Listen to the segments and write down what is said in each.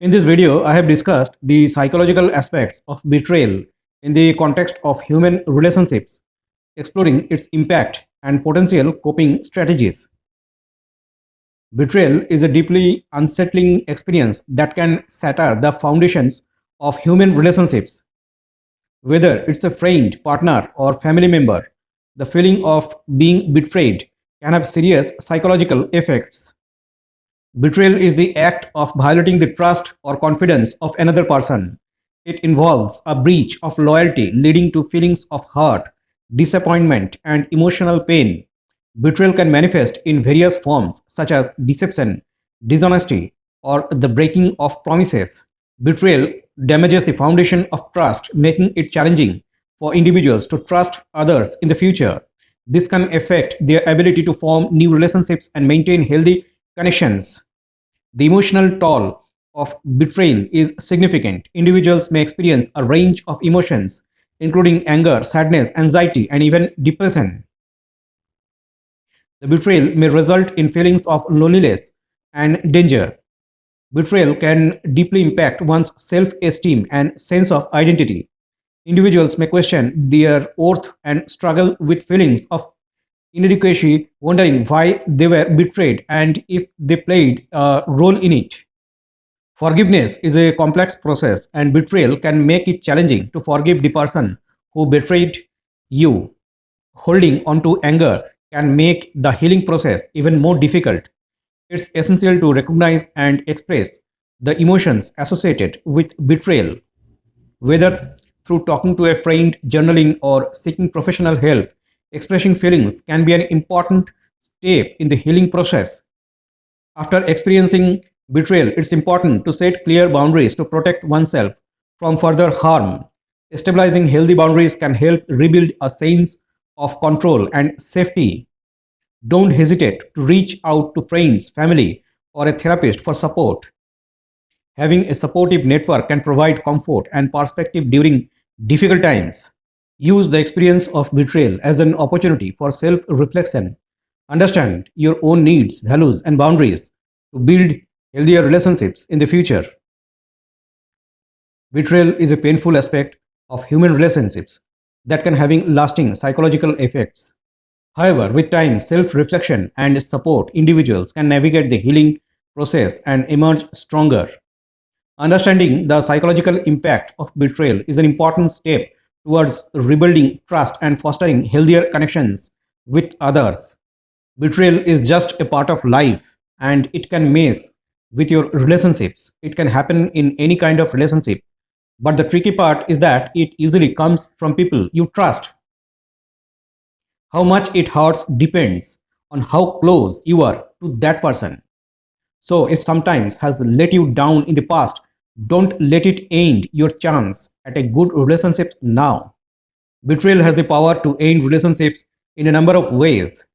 In this video, I have discussed the psychological aspects of betrayal in the context of human relationships, exploring its impact and potential coping strategies. Betrayal is a deeply unsettling experience that can shatter the foundations of human relationships. Whether it's a friend, partner, or family member, the feeling of being betrayed can have serious psychological effects. Betrayal is the act of violating the trust or confidence of another person. It involves a breach of loyalty leading to feelings of hurt, disappointment, and emotional pain. Betrayal can manifest in various forms such as deception, dishonesty, or the breaking of promises. Betrayal damages the foundation of trust, making it challenging for individuals to trust others in the future. This can affect their ability to form new relationships and maintain healthy connections. The emotional toll of betrayal is significant. Individuals may experience a range of emotions, including anger, sadness, anxiety, and even depression. The betrayal may result in feelings of loneliness and danger. Betrayal can deeply impact one's self esteem and sense of identity. Individuals may question their worth and struggle with feelings of inadequacy, wondering why they were betrayed and if they played a role in it. Forgiveness is a complex process, and betrayal can make it challenging to forgive the person who betrayed you. Holding on to anger can make the healing process even more difficult. It's essential to recognize and express the emotions associated with betrayal, whether through talking to a friend, journaling, or seeking professional help. Expressing feelings can be an important step in the healing process. After experiencing betrayal, it's important to set clear boundaries to protect oneself from further harm. Stabilizing healthy boundaries can help rebuild a sense of control and safety. Don't hesitate to reach out to friends, family, or a therapist for support. Having a supportive network can provide comfort and perspective during difficult times. Use the experience of betrayal as an opportunity for self reflection. Understand your own needs, values, and boundaries to build healthier relationships in the future. Betrayal is a painful aspect of human relationships that can having lasting psychological effects. However, with time, self-reflection and support, individuals can navigate the healing process and emerge stronger. Understanding the psychological impact of betrayal is an important step towards rebuilding trust and fostering healthier connections with others. Betrayal is just a part of life and it can mess with your relationships. It can happen in any kind of relationship. But the tricky part is that it usually comes from people you trust. How much it hurts depends on how close you are to that person. So, if sometimes has let you down in the past, don't let it end your chance at a good relationship now. Betrayal has the power to end relationships in a number of ways.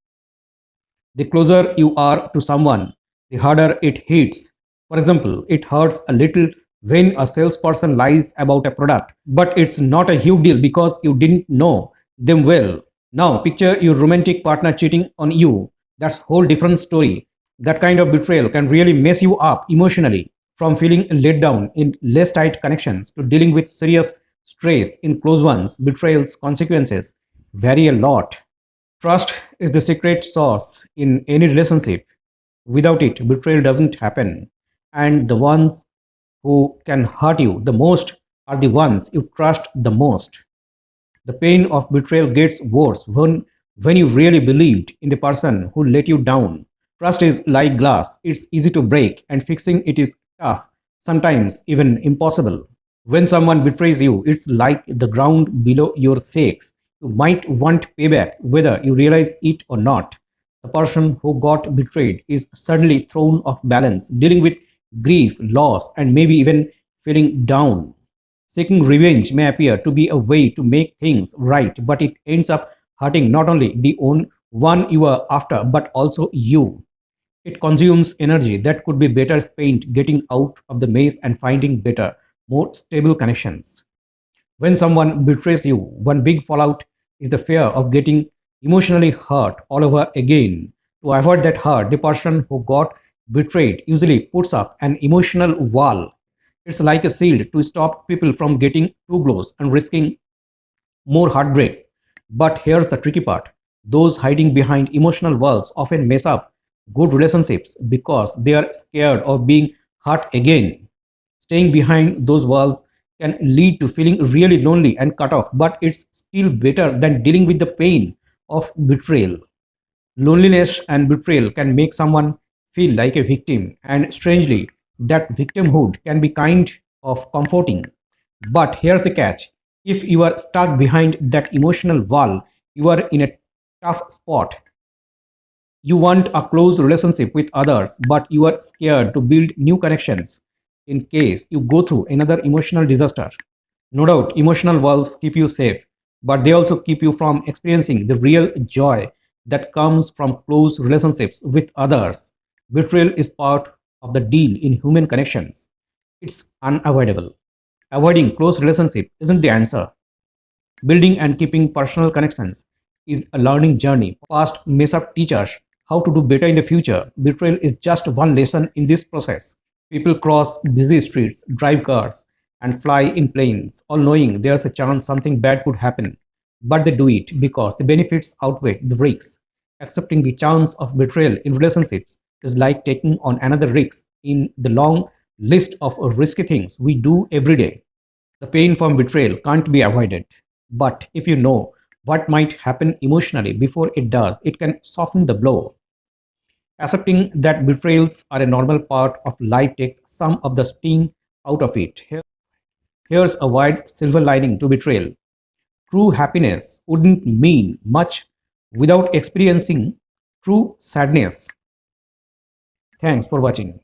The closer you are to someone, the harder it hits. For example, it hurts a little when a salesperson lies about a product, but it's not a huge deal because you didn't know them well. Now, picture your romantic partner cheating on you. That's a whole different story. That kind of betrayal can really mess you up emotionally, from feeling let down in less tight connections to dealing with serious stress in close ones. Betrayal's consequences vary a lot. Trust is the secret sauce in any relationship. Without it, betrayal doesn't happen. And the ones who can hurt you the most are the ones you trust the most. The pain of betrayal gets worse when you really believed in the person who let you down. Trust is like glass, it's easy to break, and fixing it is tough, sometimes even impossible. When someone betrays you, it's like the ground below your shakes. You might want payback, whether you realize it or not. The person who got betrayed is suddenly thrown off balance, dealing with grief, loss, and maybe even feeling down. Seeking revenge may appear to be a way to make things right, but it ends up hurting not only the own one you are after, but also you. It consumes energy that could be better spent getting out of the maze and finding better, more stable connections. When someone betrays you, one big fallout is the fear of getting emotionally hurt all over again. To avoid that hurt, the person who got betrayed usually puts up an emotional wall. It's like a shield to stop people from getting too close and risking more heartbreak. But here's the tricky part: those hiding behind emotional walls often mess up good relationships because they are scared of being hurt again. Staying behind those walls can lead to feeling really lonely and cut off, but it's still better than dealing with the pain of betrayal. Loneliness and betrayal can make someone feel like a victim, and strangely, that victimhood can be kind of comforting. But here's the catch: if you are stuck behind that emotional wall, you are in a tough spot. You want a close relationship with others, but you are scared to build new connections in case you go through another emotional disaster. No doubt, emotional walls keep you safe, but they also keep you from experiencing the real joy that comes from close relationships with others. Betrayal is part of the deal in human connections. It's unavoidable. Avoiding close relationship isn't the answer. Building and keeping personal connections is a learning journey. Past mess up teach us how to do better in the future. Betrayal is just one lesson in this process. People cross busy streets, drive cars, and fly in planes, all knowing there's a chance something bad could happen. But they do it because the benefits outweigh the risks. Accepting the chance of betrayal in relationships is like taking on another risk in the long list of risky things we do every day. The pain from betrayal can't be avoided. But if you know what might happen emotionally before it does, it can soften the blow. Accepting that betrayals are a normal part of life takes some of the sting out of it. Here's a wide silver lining to betrayal. True happiness wouldn't mean much without experiencing true sadness. Thanks for watching.